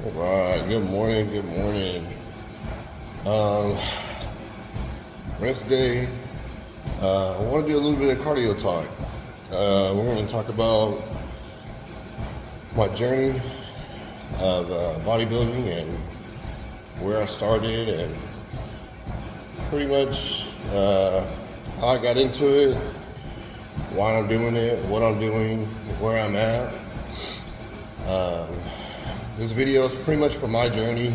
All right, good morning, good morning. Rest day. I want to do a little bit of cardio talk. We're going to talk about my journey of bodybuilding and where I started and pretty much how I got into it, why I'm doing it, what I'm doing, where I'm at. This video is pretty much for my journey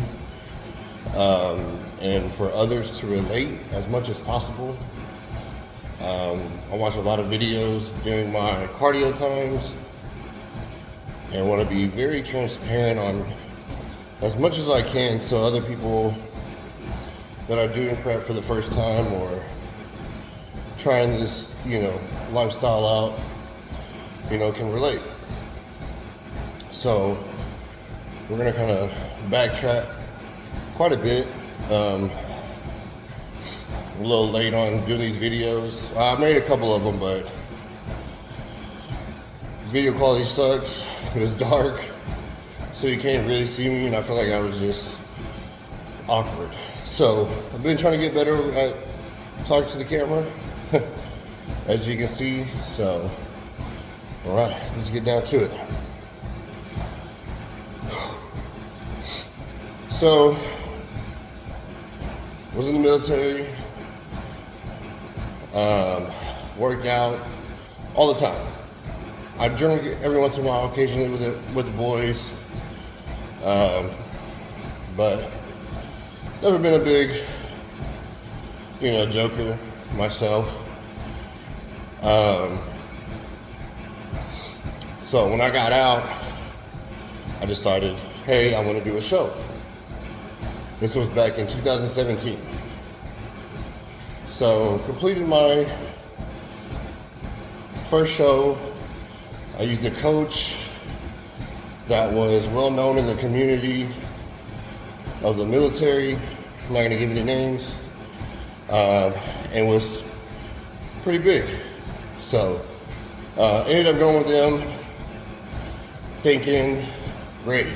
and for others to relate as much as possible. I watch a lot of videos during my cardio times and want to be very transparent on as much as I can so other people that are doing prep for the first time or trying this, lifestyle out, can relate. So we're going to kind of backtrack quite a bit. A little late on doing these videos. I made a couple of them, but video quality sucks. It was dark, so you can't really see me, and I feel like I was just awkward. So I've been trying to get better at talking to the camera, as you can see. So, all right, let's get down to it. So, was in the military, worked out all the time. I drink every once in a while, occasionally with the boys, but never been a big, joker myself. So when I got out, I decided, hey, I want to do a show. This was back in 2017. So completed my first show. I used a coach that was well known in the community of the military. I'm not gonna give you the names. And was pretty big. So ended up going with them thinking, great.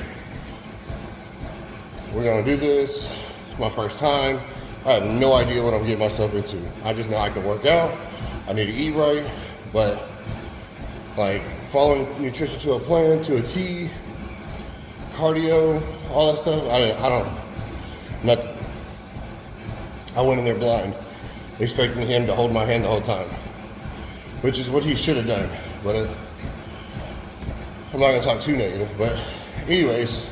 We're gonna do this. It's my first time. I have no idea what I'm getting myself into. I just know I can work out. I need to eat right, but like following nutrition to a plan, to a T, cardio, all that stuff. Nothing. I went in there blind, expecting him to hold my hand the whole time, which is what he should have done. But I'm not gonna talk too negative. But anyways,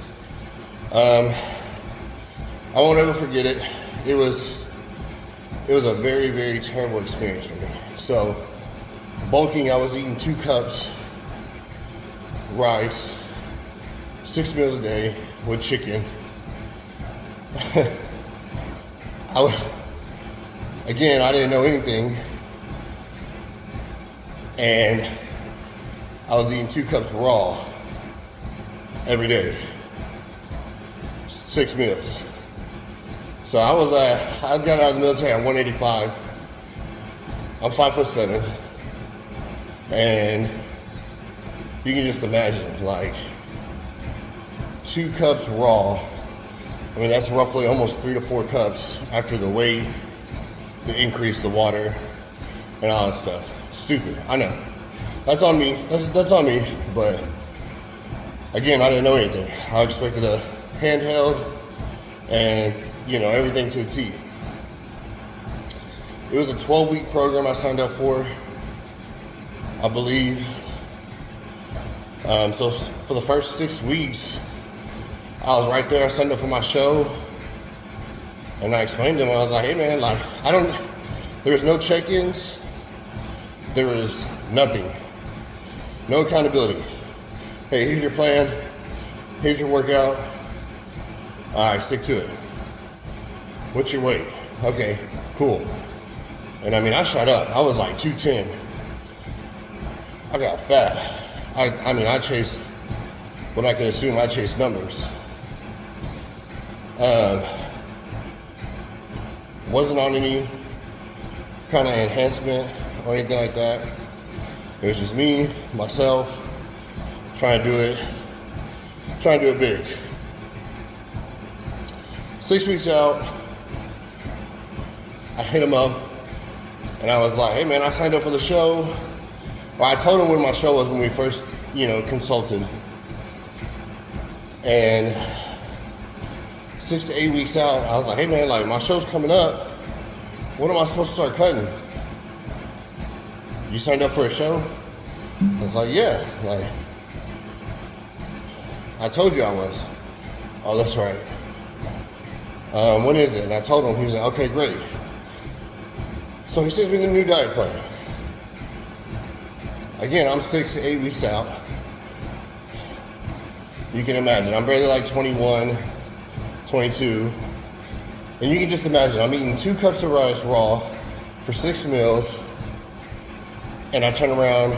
I won't ever forget it. It was a very, very terrible experience for me. So, bulking, I was eating 2 cups rice, 6 meals a day with chicken. I didn't know anything, and I was eating 2 cups raw every day, 6 meals. So I got out of the military at 185. I'm 5'7", and you can just imagine, like 2 cups raw. I mean, that's roughly almost 3 to 4 cups after the weight, the increase, the water, and all that stuff. Stupid, I know. That's on me. That's on me. But again, I didn't know anything. I expected a handheld and everything to a T. It was a 12-week program I signed up for, I believe. So for the first 6 weeks, I was right there. I signed up for my show, and I explained to him, I was like, hey man, there was no check-ins, there was nothing, no accountability. Hey, here's your plan, here's your workout, all right, stick to it. What's your weight? Okay, cool. And I shot up. I was like 210. I got fat. I chased what I can assume I chased numbers. Wasn't on any kind of enhancement or anything like that. It was just me, myself, trying to do it big. 6 weeks out, I hit him up and I was like, hey man, I signed up for the show. Well, I told him when my show was when we first, consulted. And 6 to 8 weeks out, I was like, hey man, like my show's coming up. When am I supposed to start cutting? You signed up for a show? I was like, yeah. Like, I told you I was. Oh, that's right. When is it? And I told him. He was like, okay, great. So he sends me the new diet plan. Again, I'm 6 to 8 weeks out. You can imagine, I'm barely like 21, 22. And you can just imagine, I'm eating 2 cups of rice raw for 6 meals. And I turn around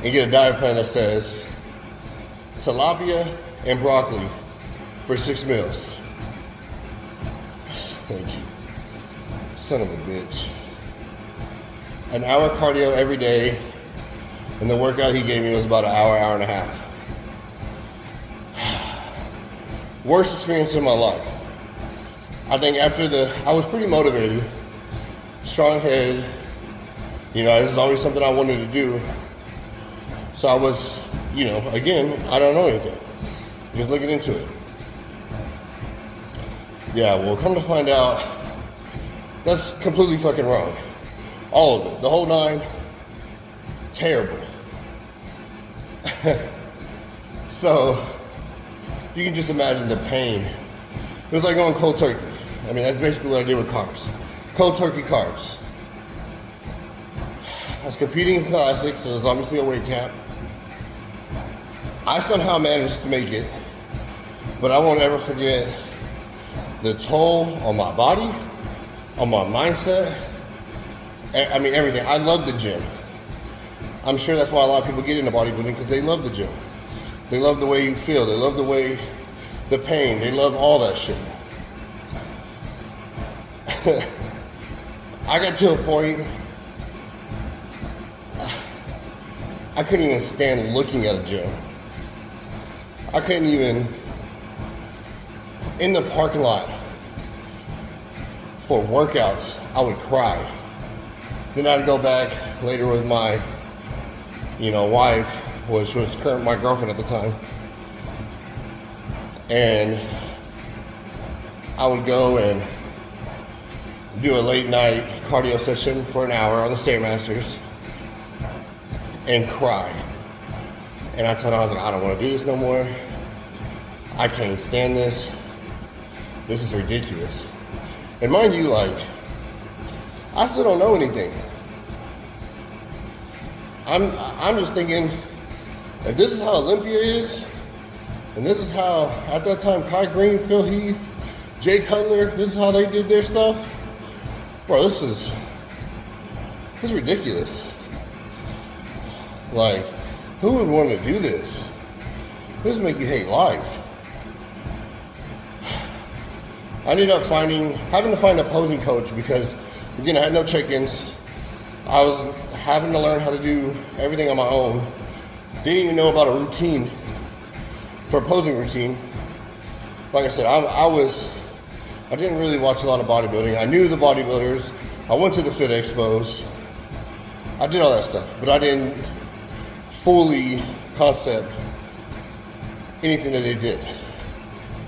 and get a diet plan that says tilapia and broccoli for 6 meals. Like, son of a bitch. An hour cardio every day, and the workout he gave me was about an hour, hour and a half. Worst experience in my life. I think I was pretty motivated, strong head. This is always something I wanted to do. So I was, again, I don't know anything. Just looking into it. Yeah, well, come to find out, that's completely fucking wrong. All of it. The whole 9, terrible. So, you can just imagine the pain. It was like going cold turkey. I mean, that's basically what I did with carbs. Cold turkey carbs. I was competing in classics, so there's obviously a weight cap. I somehow managed to make it, but I won't ever forget the toll on my body, on my mindset. I mean, everything. I love the gym. I'm sure that's why a lot of people get into bodybuilding, because they love the gym. They love the way you feel. They love the pain. They love all that shit. I got to a point, I couldn't even stand looking at a gym. I couldn't even, in the parking lot for workouts, I would cry. Then I'd go back later with my, wife, which was my girlfriend at the time. And I would go and do a late night cardio session for an hour on the Stairmasters and cry. And I told her, I was like, I don't want to do this no more. I can't stand this. This is ridiculous. And mind you, I still don't know anything. I'm just thinking, if this is how Olympia is, and this is how, at that time, Kai Green, Phil Heath, Jay Cutler, this is how they did their stuff, bro, this is ridiculous. Who would want to do this? This would make you hate life. I ended up having to find a posing coach because, again, I had no check-ins. I was having to learn how to do everything on my own. Didn't even know about a routine for a posing routine. Like I said, I didn't really watch a lot of bodybuilding. I knew the bodybuilders. I went to the Fit Expos. I did all that stuff, but I didn't fully concept anything that they did.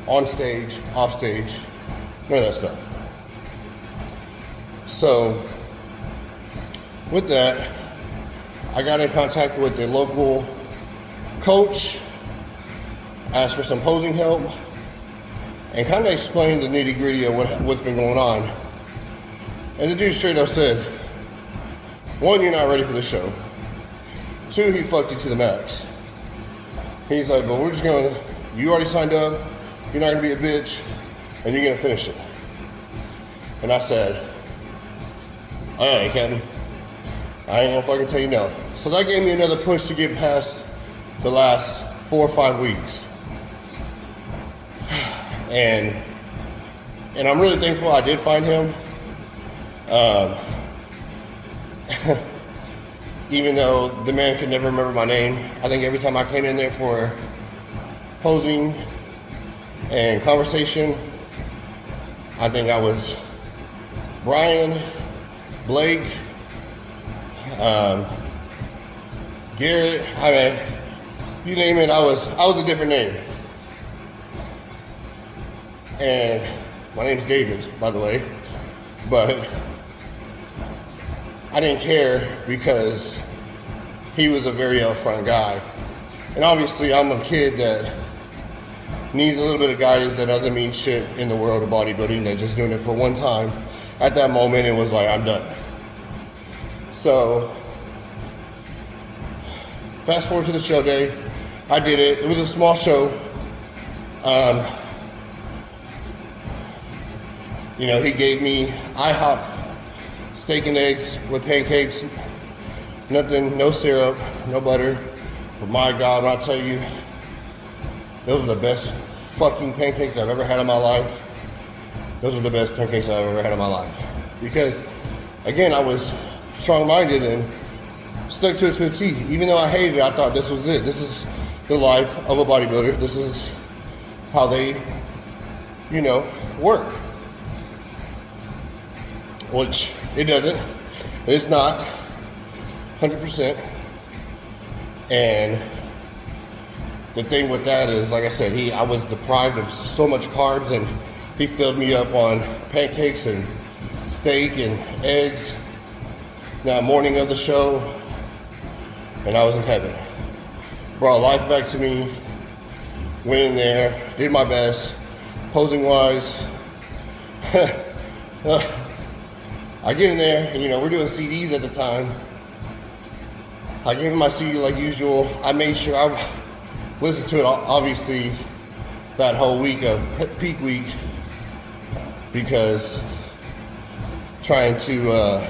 On stage, off stage, none of that stuff. So, with that, I got in contact with the local coach, asked for some posing help, and kind of explained the nitty gritty of what's been going on. And the dude straight up said, 1, you're not ready for the show. 2, he fucked you to the max. He's like, but you already signed up, you're not gonna be a bitch, and you're gonna finish it. And I said, all right, Captain. I ain't gonna fucking tell you no. So that gave me another push to get past the last 4 or 5 weeks. And I'm really thankful I did find him. Even though the man could never remember my name. I think every time I came in there for posing and conversation, I think I was Brian, Blake, Garrett. I mean, you name it, I was a different name. And my name's David, by the way, but I didn't care because he was a very upfront guy. And obviously I'm a kid that needs a little bit of guidance. That doesn't mean shit in the world of bodybuilding. They're just doing it for one time. At that moment, it was like, I'm done. So, fast forward to the show day. I did it. It was a small show. He gave me IHOP steak and eggs with pancakes. Nothing, no syrup, no butter. But my God, when I tell you, those are the best fucking pancakes I've ever had in my life. Those are the best pancakes I've ever had in my life. Because, again, I was strong-minded and stuck to it to a T. Even though I hated it, I thought this was it. This is the life of a bodybuilder. This is how they, work. Which it doesn't. It's not 100%. And the thing with that is, like I said, I was deprived of so much carbs, and he filled me up on pancakes and steak and eggs. Now, morning of the show, and I was in heaven. Brought life back to me. Went in there, did my best, posing wise. I get in there, and we're doing CDs at the time. I gave him my CD like usual. I made sure I listened to it, obviously, that whole week of peak week, because trying to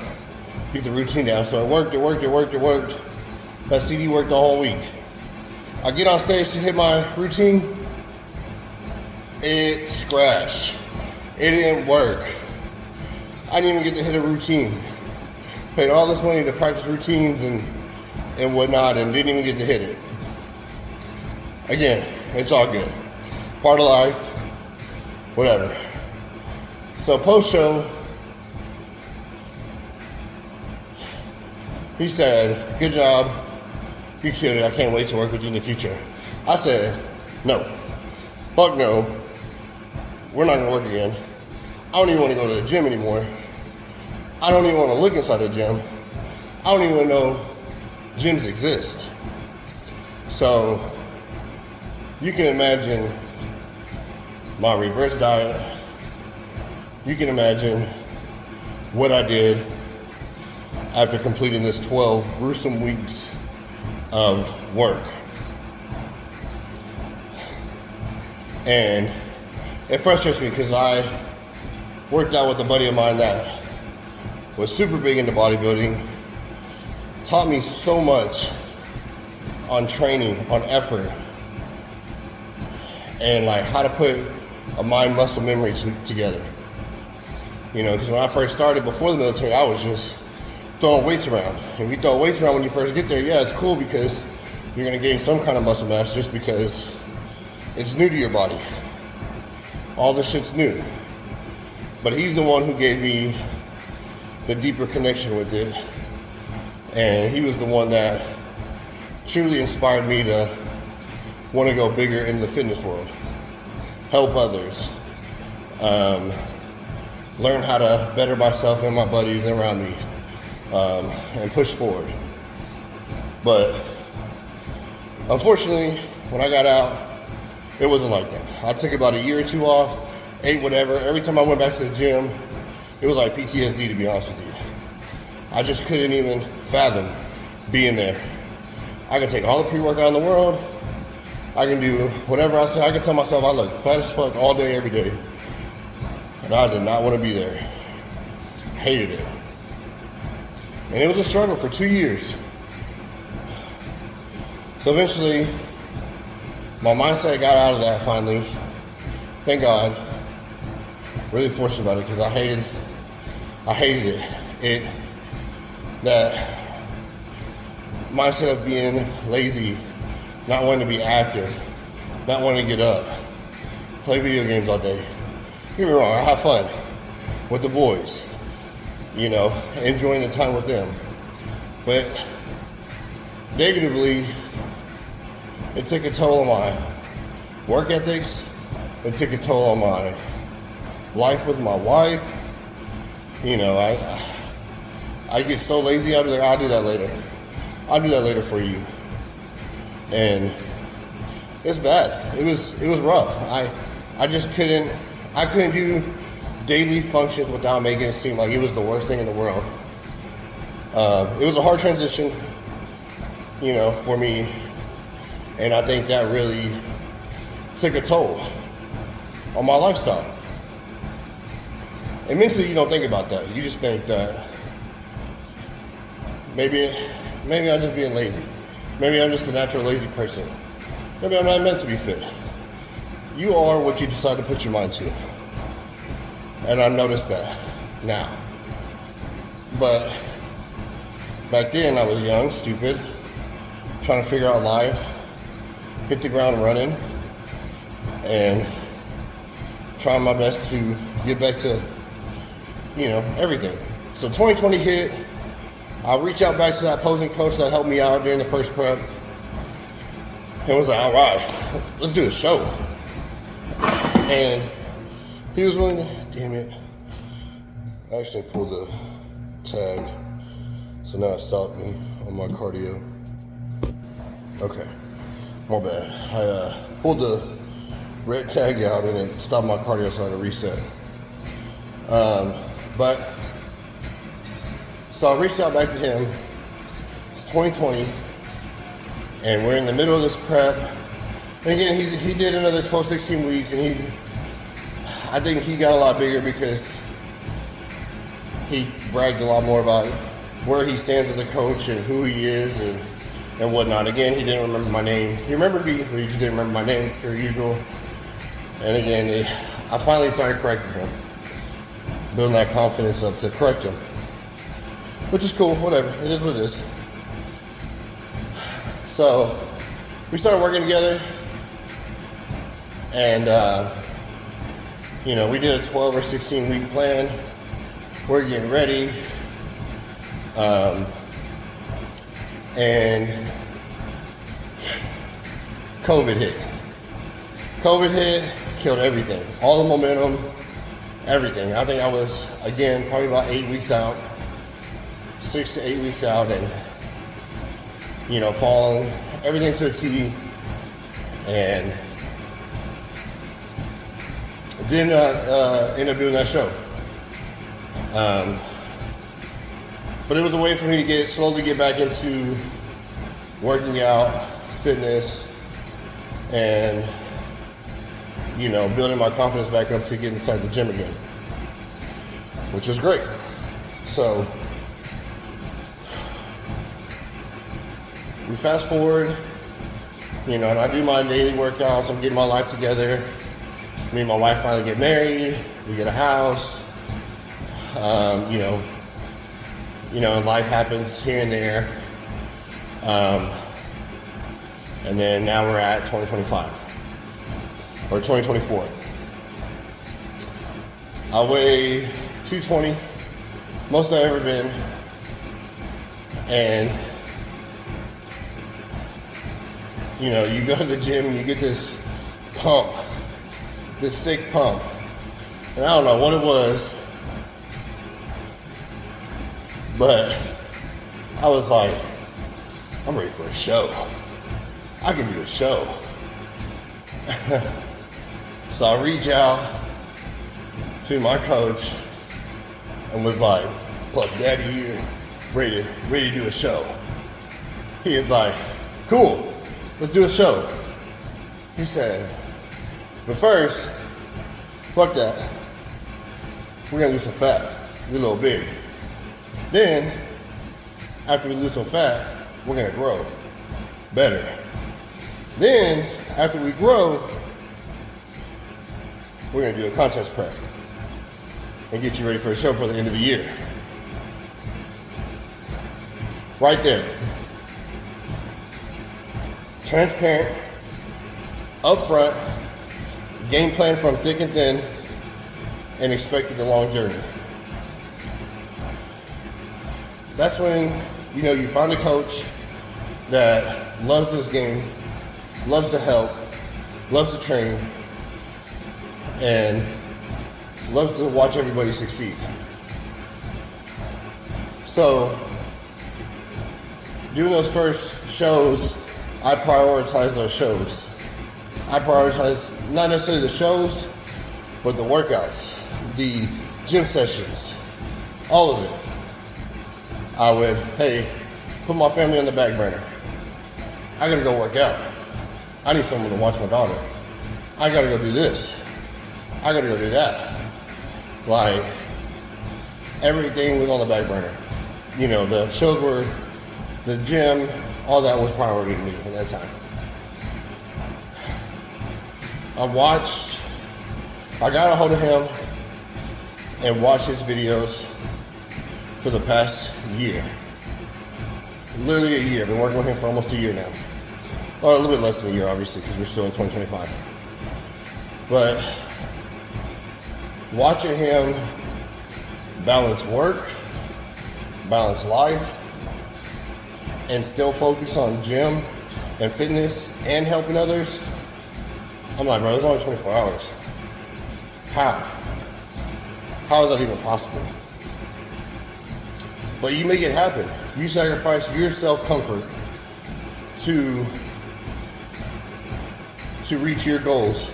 get the routine down. So it worked. That CD worked the whole week. I get on stage to hit my routine. It scratched. It didn't work. I didn't even get to hit a routine. Paid all this money to practice routines and whatnot, and didn't even get to hit it. Again, it's all good. Part of life, whatever. So post-show, he said, "Good job, you killed it. I can't wait to work with you in the future." I said, "No, fuck no. We're not gonna work again. I don't even want to go to the gym anymore. I don't even want to look inside the gym. I don't even know gyms exist." So you can imagine my reverse diet. You can imagine what I did after completing this 12 gruesome weeks of work. And it frustrates me because I worked out with a buddy of mine that was super big into bodybuilding, taught me so much on training, on effort, and like how to put a mind-muscle memory together. Because when I first started before the military, I was just throwing weights around. And we throw weights around when you first get there. Yeah, it's cool because you're gonna gain some kind of muscle mass just because it's new to your body. All this shit's new. But he's the one who gave me the deeper connection with it. And he was the one that truly inspired me to want to go bigger in the fitness world, help others, learn how to better myself and my buddies around me, and push forward. But unfortunately, when I got out, it wasn't like that. I took about a year or two off, ate whatever. Every time I went back to the gym, it was like PTSD, to be honest with you. I just couldn't even fathom being there. I can take all the pre-workout in the world. I can do whatever I say. I can tell myself I look fat as fuck all day, every day. And I did not want to be there. Hated it. And it was a struggle for 2 years. So eventually, my mindset got out of that finally. Thank God. Really fortunate about it because I hated it. That mindset of being lazy, not wanting to be active, not wanting to get up, play video games all day. get me wrong, I have fun with the boys, you know, enjoying the time with them. But negatively, it took a toll on my work ethics. It took a toll on my life with my wife. You know, I get so lazy, I'll be like, I'll do that later. I'll do that later for you. And it's bad. It was rough. I just couldn't do daily functions without making it seem like it was the worst thing in the world. It was a hard transition, you know, for me. And I think that really took a toll on my lifestyle. And mentally, you don't think about that. You just think that maybe I'm just being lazy. Maybe I'm just a natural lazy person. Maybe I'm not meant to be fit. You are what you decide to put your mind to. And I've noticed that now. But back then I was young, stupid, trying to figure out life, hit the ground running, and trying my best to get back to, you know, everything. So 2020 hit. I reached out back to that posing coach that helped me out during the first prep. And was like, all right, let's do a show. And he was willing to, damn it. I actually pulled the tag. So now it stopped me on my cardio. Okay, my bad. I pulled the red tag out and it stopped my cardio, so I had to reset. So I reached out back to him. It's 2020, and we're in the middle of this prep. And again, he did another 12, 16 weeks, and I think he got a lot bigger because he bragged a lot more about where he stands as a coach and who he is and whatnot. Again, he didn't remember my name. He remembered me, but he just didn't remember my name, per usual. And again, I finally started correcting him, building that confidence up to correct him. Which is cool, whatever. It is what it is. So we started working together, and you know, we did a 12 or 16 week plan. We're getting ready, and COVID hit. COVID hit, killed everything. All the momentum, everything. I think I was, again, probably about 8 weeks out. 6 to 8 weeks out, and you know, following everything to a T, and did not end up doing that show. But it was a way for me to slowly get back into working out, fitness, and you know, building my confidence back up to get inside the gym again, which was great. So we fast forward, you know, and I do my daily workouts. I'm getting my life together. Me and my wife finally get married. We get a house. You know, life happens here and there. And then now we're at 2025 or 2024. I weigh 220, most I've ever been, and you know, you go to the gym and you get this pump, this sick pump. And I don't know what it was, but I was like, I'm ready for a show. I can do a show. So I reach out to my coach and was like, "Look, Daddy here, ready to do a show." He is like, "Cool. Let's do a show." He said, "But first, fuck that. We're gonna lose some fat. We're a little big. Then, after we lose some fat, we're gonna grow better. Then, after we grow, we're gonna do a contest prep and get you ready for a show for the end of the year." Right there. Transparent, upfront, game plan from thick and thin, and expected a long journey. That's when, you know, you find a coach that loves this game, loves to help, loves to train, and loves to watch everybody succeed. So, doing those first shows, I prioritize those shows. I prioritize not necessarily the shows, but the workouts, the gym sessions, all of it. I would, hey, put my family on the back burner. I gotta go work out. I need someone to watch my daughter. I gotta go do this. I gotta go do that. Like, everything was on the back burner. You know, the shows were, the gym, all that was priority to me at that time. I got a hold of him and watched his videos for the past year. Literally a year. I've been working with him for almost a year now. Or a little bit less than a year, obviously, because we're still in 2025. But watching him balance work, balance life, and still focus on gym and fitness and helping others, I'm like, bro, it's only 24 hours. How? How is that even possible? But you make it happen. You sacrifice your self-comfort to reach your goals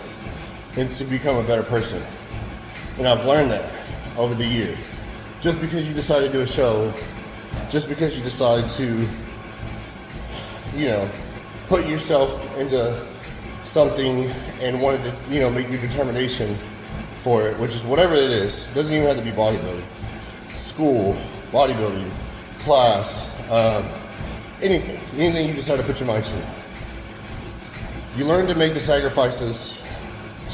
and to become a better person. And I've learned that over the years. Just because you decide to do a show, just because you decide to, you know, put yourself into something and wanted to, you know, make your determination for it, which is whatever it is. It doesn't even have to be bodybuilding. School, bodybuilding, class, anything you decide to put your mind to. You learn to make the sacrifices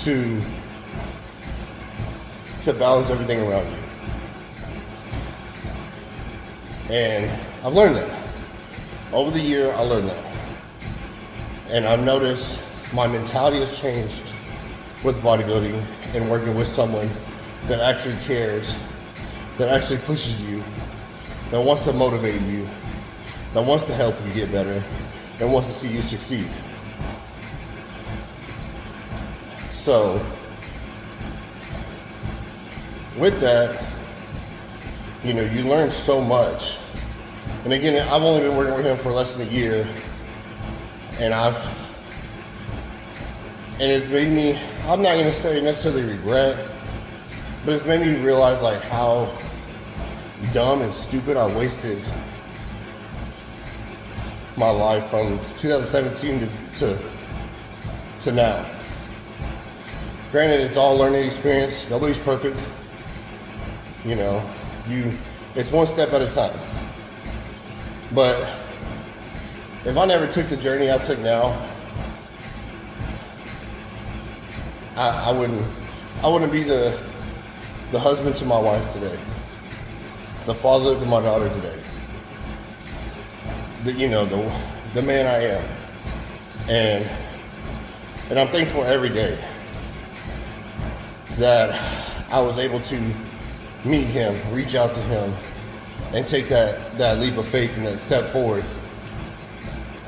to balance everything around you. And I've learned that. Over the year, I learned that. And I've noticed my mentality has changed with bodybuilding and working with someone that actually cares, that actually pushes you, that wants to motivate you, that wants to help you get better, and wants to see you succeed. So, with that, you know, you learn so much. And again, I've only been working with him for less than a year, and it's made me, I'm not going to say necessarily regret, but it's made me realize like how dumb and stupid I wasted my life from 2017 to now. Granted, it's all learning experience. Nobody's perfect. You know, it's one step at a time. But if I never took the journey I took now, I wouldn't be the husband to my wife today, the father to my daughter today, the man I am, and I'm thankful every day that I was able to meet him, reach out to him, and take that leap of faith and that step forward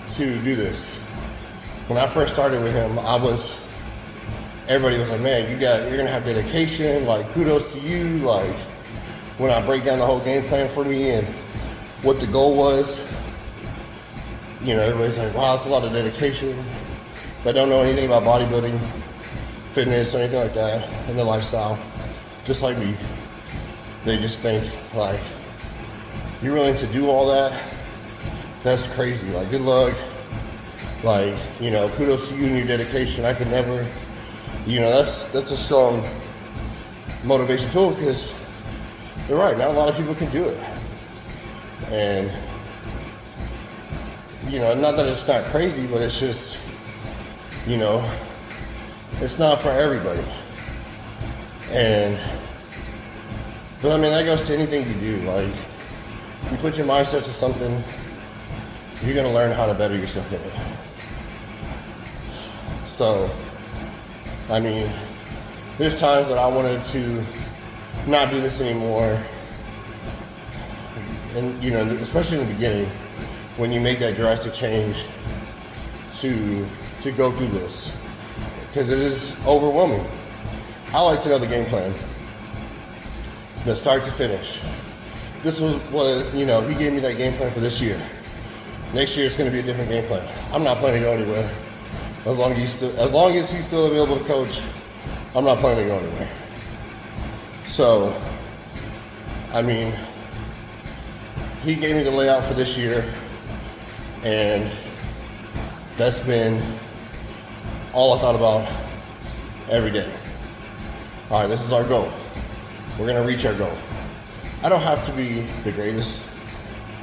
to do this. When I first started with him, everybody was like, man, you're gonna have dedication, like kudos to you. Like when I break down the whole game plan for me and what the goal was, you know, everybody's like, wow, that's a lot of dedication. They don't know anything about bodybuilding, fitness, or anything like that, and the lifestyle, just like me. They just think like, you're willing to do all that? That's crazy. Like, good luck. Like, you know, kudos to you and your dedication. I could never, you know, that's a strong motivation tool, because you're right, not a lot of people can do it. And, you know, not that it's not crazy, but it's just, you know, it's not for everybody. But I mean, that goes to anything you do. Like, you put your mindset to something, you're going to learn how to better yourself in it. So, I mean, there's times that I wanted to not do this anymore. And you know, especially in the beginning, when you make that drastic change to go through this, because it is overwhelming. I like to know the game plan, the start to finish. This was what, you know, he gave me that game plan for this year. Next year it's going to be a different game plan. I'm not planning to go anywhere. As long as he's still available to coach, I'm not planning to go anywhere. So, I mean, he gave me the layout for this year, and that's been all I thought about every day. All right, this is our goal. We're gonna reach our goal. I don't have to be the greatest.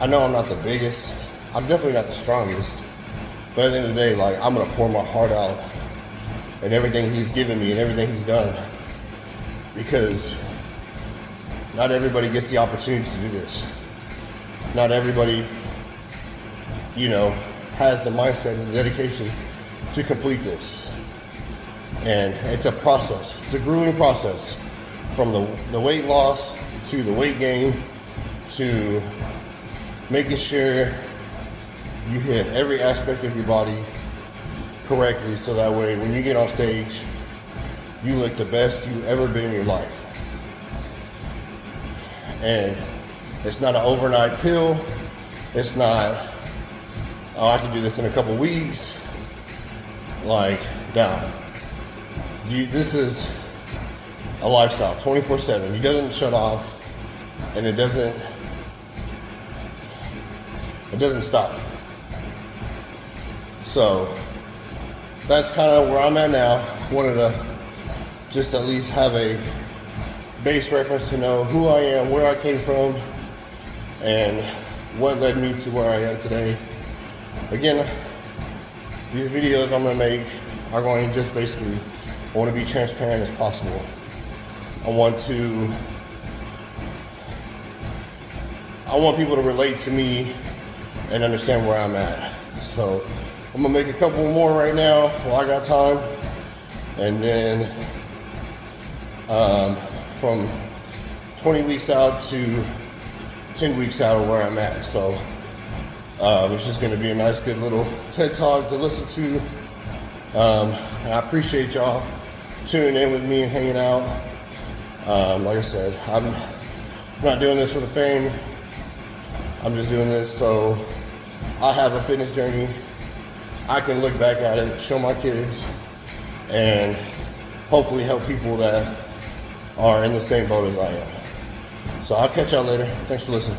I know I'm not the biggest. I'm definitely not the strongest. But at the end of the day, like, I'm gonna pour my heart out and everything he's given me and everything he's done, because not everybody gets the opportunity to do this. Not everybody, you know, has the mindset and the dedication to complete this. And it's a process. It's a grueling process, from the weight loss to the weight gain to making sure you hit every aspect of your body correctly, so that way when you get on stage, you look the best you've ever been in your life. And it's not an overnight pill. It's not, oh, I can do this in a couple weeks. Like, down. This is a lifestyle, 24/7. He doesn't shut off, and it doesn't stop. So that's kind of where I'm at now. Wanted to just at least have a base reference to know who I am, where I came from, and what led me to where I am today. Again, these videos I'm going to make are going to just basically, I want to be transparent as possible. I want people to relate to me and understand where I'm at. So I'm going to make a couple more right now while I got time. And then from 20 weeks out to 10 weeks out of where I'm at. So it's just going to be a nice, good little TED Talk to listen to. And I appreciate y'all tuning in with me and hanging out. Like I said, I'm not doing this for the fame. I'm just doing this so I have a fitness journey. I can look back at it, show my kids, and hopefully help people that are in the same boat as I am. So I'll catch y'all later. Thanks for listening.